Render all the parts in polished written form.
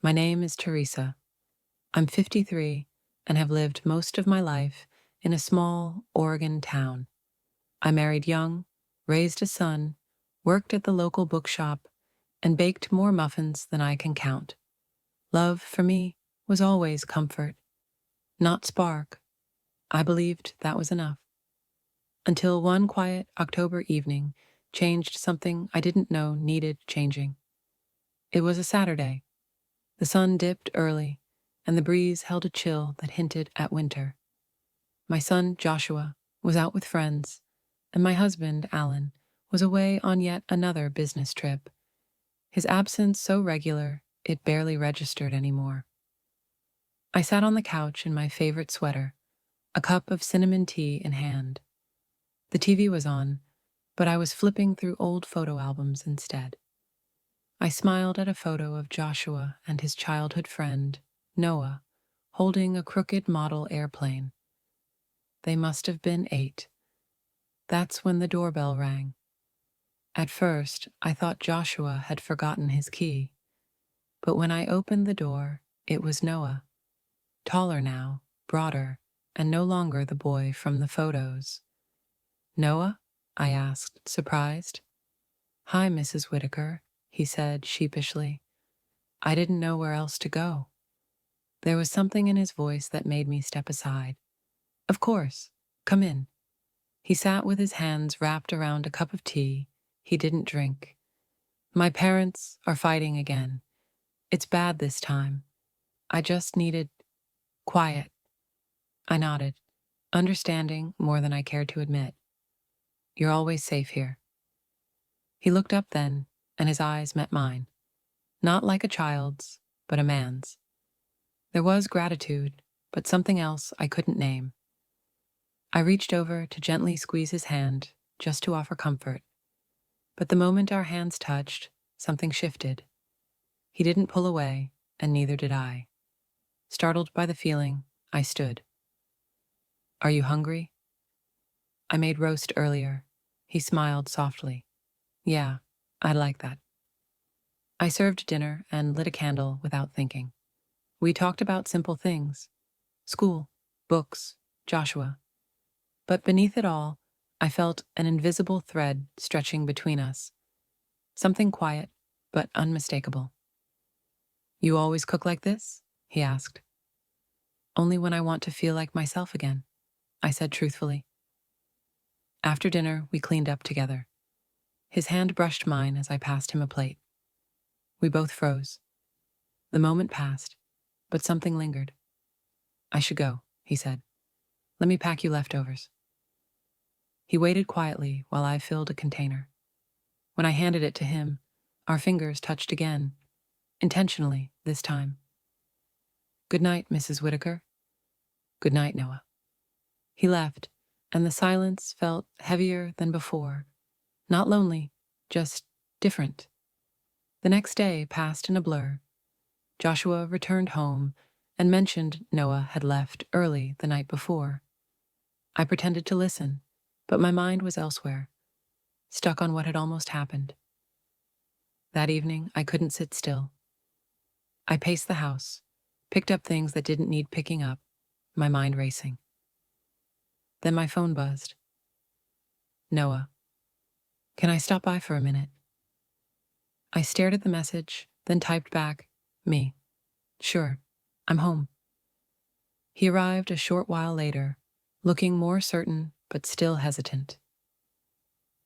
My name is Teresa. I'm 53 and have lived most of my life in a small Oregon town. I married young, raised a son, worked at the local bookshop, and baked more muffins than I can count. Love, for me, was always comfort, not spark. I believed that was enough. Until one quiet October evening changed something I didn't know needed changing. It was a Saturday. The sun dipped early, and the breeze held a chill that hinted at winter. My son, Joshua, was out with friends, and my husband, Alan, was away on yet another business trip, his absence so regular it barely registered anymore. I sat on the couch in my favorite sweater, a cup of cinnamon tea in hand. The TV was on, but I was flipping through old photo albums instead. I smiled at a photo of Joshua and his childhood friend, Noah, holding a crooked model airplane. They must have been 8. That's when the doorbell rang. At first, I thought Joshua had forgotten his key, but when I opened the door, it was Noah. Taller now, broader, and no longer the boy from the photos. "Noah?" I asked, surprised. "Hi, Mrs. Whitaker," he said sheepishly. I didn't know where else to go. There was something in his voice that made me step aside. "Of course, come in." He sat with his hands wrapped around a cup of tea he didn't drink. "My parents are fighting again. It's bad this time. I just needed quiet." I nodded, understanding more than I cared to admit. "You're always safe here." He looked up then, and his eyes met mine. Not like a child's, but a man's. There was gratitude, but something else I couldn't name. I reached over to gently squeeze his hand, just to offer comfort. But the moment our hands touched, something shifted. He didn't pull away, and neither did I. Startled by the feeling, I stood. "Are you hungry?" "I made roast earlier." He smiled softly. "Yeah, I'd like that." I served dinner and lit a candle without thinking. We talked about simple things: school, books, Joshua. But beneath it all, I felt an invisible thread stretching between us. Something quiet, but unmistakable. "You always cook like this?" he asked. "Only when I want to feel like myself again," I said truthfully. After dinner, we cleaned up together. His hand brushed mine as I passed him a plate. We both froze. The moment passed, but something lingered. "I should go," he said. "Let me pack you leftovers." He waited quietly while I filled a container. When I handed it to him, our fingers touched again, intentionally this time. "Good night, Mrs. Whitaker." "Good night, Noah." He left, and the silence felt heavier than before. Not lonely, just different. The next day passed in a blur. Joshua returned home and mentioned Noah had left early the night before. I pretended to listen, but my mind was elsewhere, stuck on what had almost happened. That evening, I couldn't sit still. I paced the house, picked up things that didn't need picking up, my mind racing. Then my phone buzzed. "Noah, can I stop by for a minute?" I stared at the message, then typed back, "Me. Sure, I'm home." He arrived a short while later, looking more certain but still hesitant.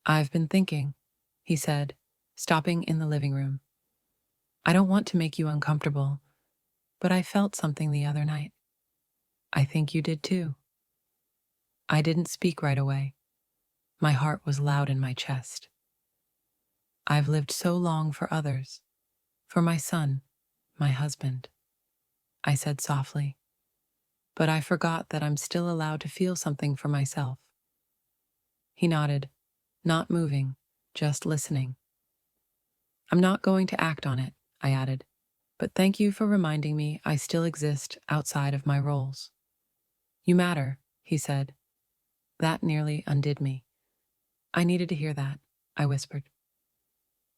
"I've been thinking," he said, stopping in the living room. "I don't want to make you uncomfortable, but I felt something the other night. I think you did too." I didn't speak right away. My heart was loud in my chest. I've lived so long for others, for my son, my husband, I said softly. But I forgot that I'm still allowed to feel something for myself. He nodded, not moving, just listening. "I'm not going to act on it," I added, "but thank you for reminding me I still exist outside of my roles." "You matter," he said. That nearly undid me. "I needed to hear that," I whispered.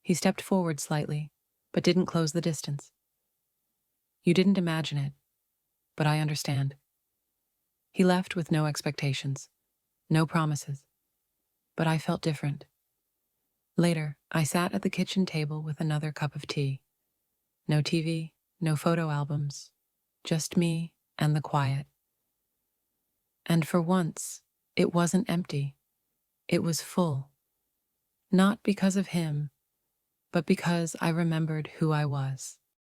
He stepped forward slightly, but didn't close the distance. You didn't imagine it, but I understand. He left with no expectations, no promises, but I felt different. Later, I sat at the kitchen table with another cup of tea. No TV, no photo albums, just me and the quiet. And for once, it wasn't empty. It was full. Not because of him, but because I remembered who I was.